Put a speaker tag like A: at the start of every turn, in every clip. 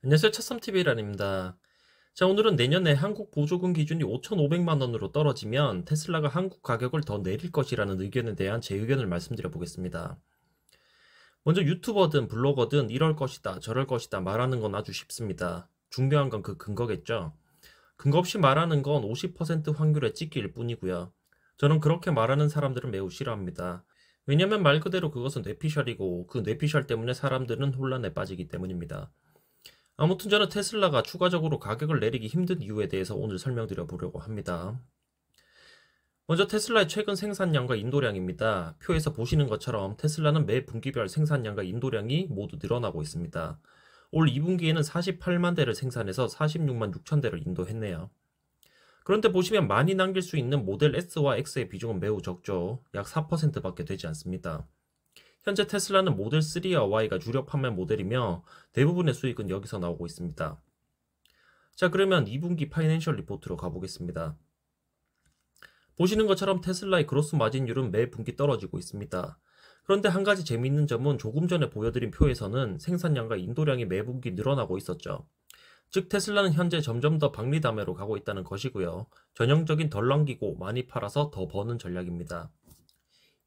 A: 안녕하세요. 차썸TV란입니다. 자, 오늘은 내년에 한국 보조금 기준이 5,500만 원으로 떨어지면 테슬라가 한국 가격을 더 내릴 것이라는 의견에 대한 제 의견을 말씀드려 보겠습니다. 먼저 유튜버든 블로거든 이럴 것이다, 저럴 것이다 말하는 건 아주 쉽습니다. 중요한 건 그 근거겠죠. 근거 없이 말하는 건 50% 확률의 찍기일 뿐이고요. 저는 그렇게 말하는 사람들은 매우 싫어합니다. 왜냐면 말 그대로 그것은 뇌피셜이고 그 뇌피셜 때문에 사람들은 혼란에 빠지기 때문입니다. 아무튼 저는 테슬라가 추가적으로 가격을 내리기 힘든 이유에 대해서 오늘 설명드려 보려고 합니다. 먼저 테슬라의 최근 생산량과 인도량입니다. 표에서 보시는 것처럼 테슬라는 매 분기별 생산량과 인도량이 모두 늘어나고 있습니다. 올 2분기에는 48만 대를 생산해서 46만 6천 대를 인도했네요. 그런데 보시면 많이 남길 수 있는 모델 S와 X의 비중은 매우 적죠. 약 4%밖에 되지 않습니다. 현재 테슬라는 모델 3와 Y가 주력 판매 모델이며 대부분의 수익은 여기서 나오고 있습니다. 자, 그러면 2분기 파이낸셜 리포트로 가보겠습니다. 보시는 것처럼 테슬라의 그로스 마진율은 매 분기 떨어지고 있습니다. 그런데 한 가지 재미있는 점은 조금 전에 보여드린 표에서는 생산량과 인도량이 매 분기 늘어나고 있었죠. 즉 테슬라는 현재 점점 더 박리담회로 가고 있다는 것이고요. 전형적인 덜 남기고 많이 팔아서 더 버는 전략입니다.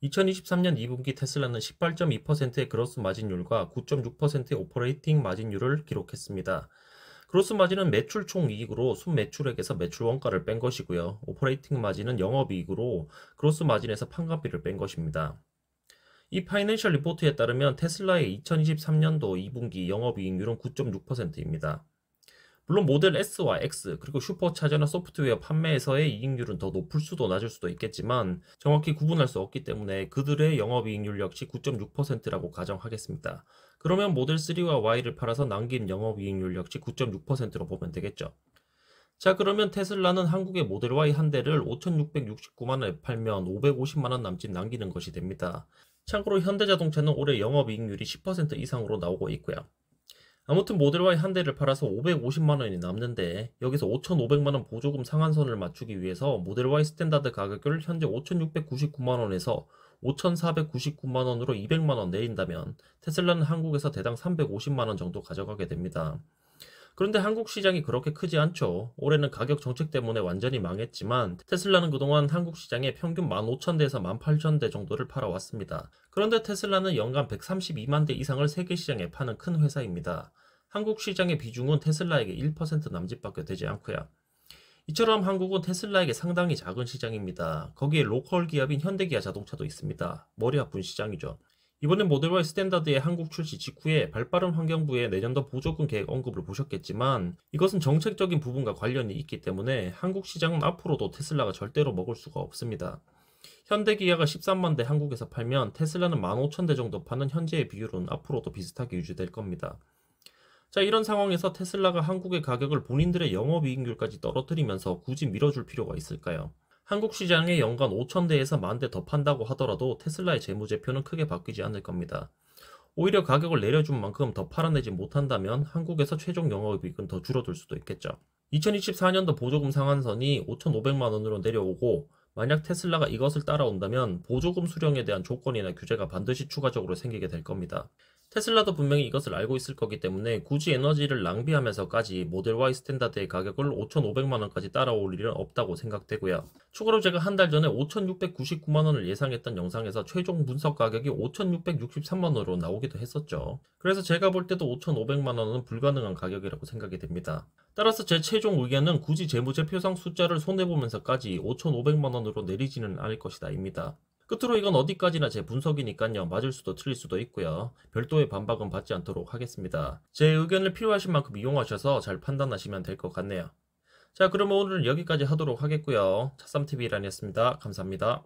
A: 2023년 2분기 테슬라는 18.2%의 그로스 마진율과 9.6%의 오퍼레이팅 마진율을 기록했습니다. 그로스 마진은 매출 총이익으로 순매출액에서 매출 원가를 뺀 것이고요. 오퍼레이팅 마진은 영업이익으로 그로스 마진에서 판관비를 뺀 것입니다. 이 파이낸셜 리포트에 따르면 테슬라의 2023년도 2분기 영업이익률은 9.6%입니다. 물론 모델 S와 X 그리고 슈퍼차저나 소프트웨어 판매에서의 이익률은 더 높을 수도 낮을 수도 있겠지만 정확히 구분할 수 없기 때문에 그들의 영업이익률 역시 9.6%라고 가정하겠습니다. 그러면 모델 3와 Y를 팔아서 남긴 영업이익률 역시 9.6%로 보면 되겠죠. 자, 그러면 테슬라는 한국의 모델 Y 한 대를 5,669만 원에 팔면 550만 원 남짓 남기는 것이 됩니다. 참고로 현대자동차는 올해 영업이익률이 10% 이상으로 나오고 있고요. 아무튼 모델 Y 한 대를 팔아서 550만 원이 남는데 여기서 5,500만 원 보조금 상한선을 맞추기 위해서 모델 Y 스탠다드 가격을 현재 5,699만 원에서 5,499만 원으로 200만 원 내린다면 테슬라는 한국에서 대당 350만 원 정도 가져가게 됩니다. 그런데 한국 시장이 그렇게 크지 않죠. 올해는 가격 정책 때문에 완전히 망했지만 테슬라는 그동안 한국 시장에 평균 15,000대에서 18,000대 정도를 팔아왔습니다. 그런데 테슬라는 연간 132만 대 이상을 세계 시장에 파는 큰 회사입니다. 한국 시장의 비중은 테슬라에게 1% 남짓밖에 되지 않고요. 이처럼 한국은 테슬라에게 상당히 작은 시장입니다. 거기에 로컬 기업인 현대기아 자동차도 있습니다. 머리 아픈 시장이죠. 이번엔 모델 Y 스탠다드의 한국 출시 직후에 발빠른 환경부의 내년도 보조금 계획 언급을 보셨겠지만 이것은 정책적인 부분과 관련이 있기 때문에 한국 시장은 앞으로도 테슬라가 절대로 먹을 수가 없습니다. 현대기아가 13만 대 한국에서 팔면 테슬라는 15,000대 정도 파는 현재의 비율은 앞으로도 비슷하게 유지될 겁니다. 자, 이런 상황에서 테슬라가 한국의 가격을 본인들의 영업이익률까지 떨어뜨리면서 굳이 밀어줄 필요가 있을까요? 한국 시장에 연간 5,000대에서 10,000대 더 판다고 하더라도 테슬라의 재무제표는 크게 바뀌지 않을 겁니다. 오히려 가격을 내려준 만큼 더 팔아내지 못한다면 한국에서 최종 영업이익은 더 줄어들 수도 있겠죠. 2024년도 보조금 상한선이 5,500만 원으로 내려오고 만약 테슬라가 이것을 따라온다면 보조금 수령에 대한 조건이나 규제가 반드시 추가적으로 생기게 될 겁니다. 테슬라도 분명히 이것을 알고 있을 거기 때문에 굳이 에너지를 낭비하면서까지 모델 Y 스탠다드의 가격을 5,500만 원까지 따라올 일은 없다고 생각되고요. 추가로 제가 한 달 전에 5,699만 원을 예상했던 영상에서 최종 분석 가격이 5,663만 원으로 나오기도 했었죠. 그래서 제가 볼 때도 5,500만 원은 불가능한 가격이라고 생각이 됩니다. 따라서 제 최종 의견은 굳이 재무제표상 숫자를 손해보면서까지 5,500만 원으로 내리지는 않을 것이다 입니다. 끝으로 이건 어디까지나 제 분석이니까요. 맞을 수도 틀릴 수도 있고요. 별도의 반박은 받지 않도록 하겠습니다. 제 의견을 필요하신 만큼 이용하셔서 잘 판단하시면 될 것 같네요. 자, 그러면 오늘은 여기까지 하도록 하겠고요. 차쌈TV란이었습니다. 감사합니다.